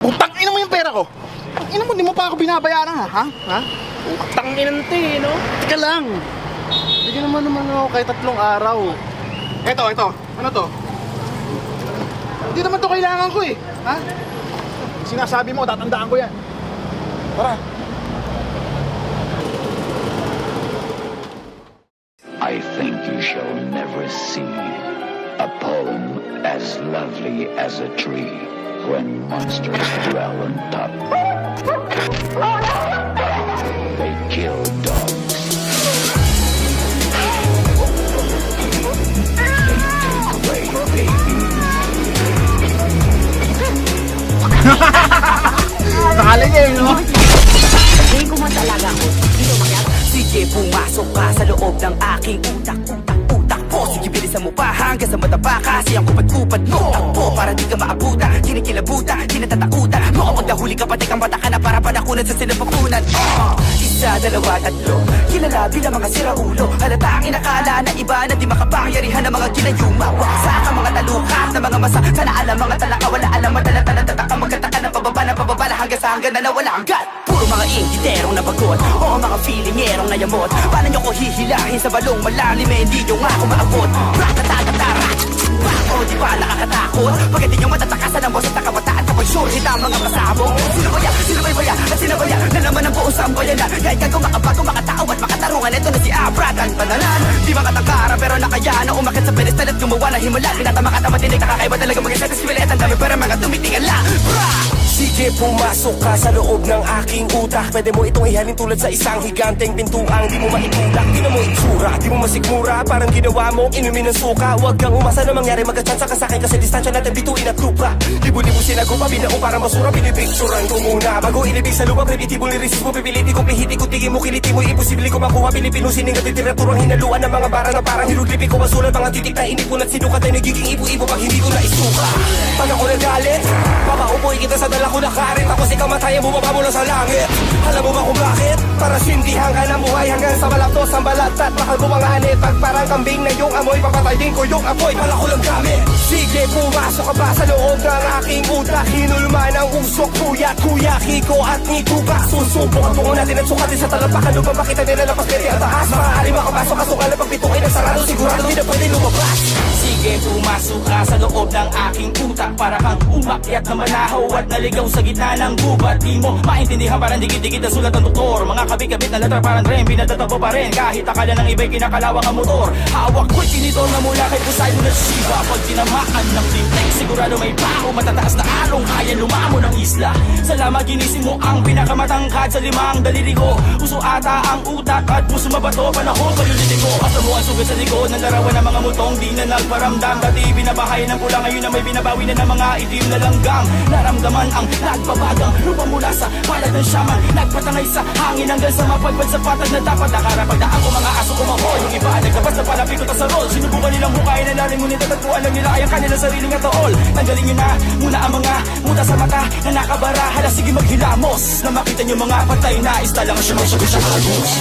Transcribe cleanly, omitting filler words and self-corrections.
Utang ina mo yung pera ko. Ang ina mo, di mo pa ako binabayaran ha? Ha? Utang inante, no? Teka lang. Bigyan naman ako kahit 3 araw. Ito. Ano to? Hindi naman to kailangan ko eh. Ha? Sinasabi mo, tatandaan ko yan. Tara. I think you shall never see a poem as lovely as a tree when monsters dwell on top. They kill dogs. They take away babies. Nakala niya yun, no? Hindi ko man talaga ako. Dito magyat. Sige, pumasok ka sa loob ng aking utak po. Sige, bilisan mo pa hanggang sa mataba kasi ang kupad-kupad mo. Takbo para di ka maabuta, kinikilabuta, kinatatakutan. Mo kapag nahuli ka pati kang bata ka na para panakunan sa sinapapunan. Isa, dalawa, tatlo, kilala bilang mga siraulo. Halata ang inakala na iba na di makapangyarihan ng mga ginayuma. Waksa ka mga talukat na mga masa. Sana alam mga talaka, wala alam, madala-tala, tataka, magkataka ng pababala hanggang sa hanggang na nawala ang gat. Puro mga ingiterong nabagot o mga feelingerong nayamot. Paano nyo ko hihilahin sa balong malalim eh, hindi nyo nga ako maabot. Rakatagatara, o di ba nakakatakot? Pag hindi nyo matatakasan ang boses na kabataan kapag sure hita ang mga pasabog. Sino ba yan? Sino ba yan? At sino ba yan? Na naman ang buong sambayanan. Kahit kang kumakabago, makatao at makatarungan. Ito na si Abra, ang panalan. Di makatangkara pero nakayana umakit sa pedestal at gumawa na himala. Pinatama ka tamatinig, nakakaiba talaga mag-isip. Sibilet ang dami pero mga tumitingan lang. Sige, pumasok ka sa loob ng aking utak. Pwede mo itong ihalin tulad sa isang higanteng pintuang di mo maitulak. Di na mo itsura, di mo masigmura. Parang ginawa mo, inumin ng suka. Huwag kang umasa na mangyari, magkachansa ka sa'kin. Kasi distansya natin bituin at lupa. Libu-libu sinagupa, binaong parang basura. Pinipicturan ko muna bago ilibig sa lupa. Previtibong lirisip mo, pipiliti kong pihiti ko. Tingin mo, kiliti mo, imposible ko makuha. Pilipino sining at literaturang hinaluan ng mga bara na parang hiruglipi ko. Masulat mga titik na inipon at sinukat ay nagiging ibu-ibo pag hindi ko na isuka. Pag ako nagalit, papaupoy kita sa dala ko na karit. Tapos ikaw matayan, bumaba mo lang sa langit. Alam mo ba kung bakit? Para sindihan ka ng buhay hanggang sa malapdos ang balat at mahal mo ang anit. Pag parang kambing na yung amoy, papatayin ko yung apoy. Wala ko lang gamit. Sige, pumasok ka ba sa loob ng aking utak? Hinulman ang usok, kuya, Kiko at Nikuba. Susubok ang tungo natin at sukatin sa talapakan. Upang makita nila lapas pwede ang taas. Maaari makapasok, kasukal na pagpitukin ang sarado. Sigurado hindi na pwede lumabas. Sige, pumasok ka sa loob ng aking utak. Para kang umakyat na manahaw at naligaw sa gitna ng gubat. Di mo maintindihan, parang dikit-dikit na sulat ng doktor. Mga kabit-kabit na letra parang tren, pinatatakbo pa rin. Kahit akala ng iba'y kinakalawang ang motor. Hawak ko'y sinito na mula kay Poseidon at Shiva. Pag tinamaan ng tintek, sigurado may baho. Matataas na along, kaya lumamo ng isla. Salamat, ginising mo ang pinakamatangkad sa limang daliri ko. Uso ata ang utak at puso mabato. Panahon ko yung litig ko. Asa mo ang sugat sa likod ng larawan ng mga mutong di na nagparamdam. Dati binabahay ng pula, ngayon na may binabawi na ng mga itim na langgam. Naramdaman ang nagbabagang lupa mula sa palad ng syaman. Nagpatangay sa hangin hanggang sa mapagpad sa patag na dapat nakarapagdaan ko mga aso kumahoy. Yung iba nagtabas na palapit ko sa rol. Sinubukan nilang bukayin na lalim, ngunit tatagpuan lang nila ay ang kanilang sariling ataol. Tanggalin nyo na muna ang mga muta sa mata na nakabara. Hala, sige maghilamos na makita nyo mga patay na isla lang siya sa agos.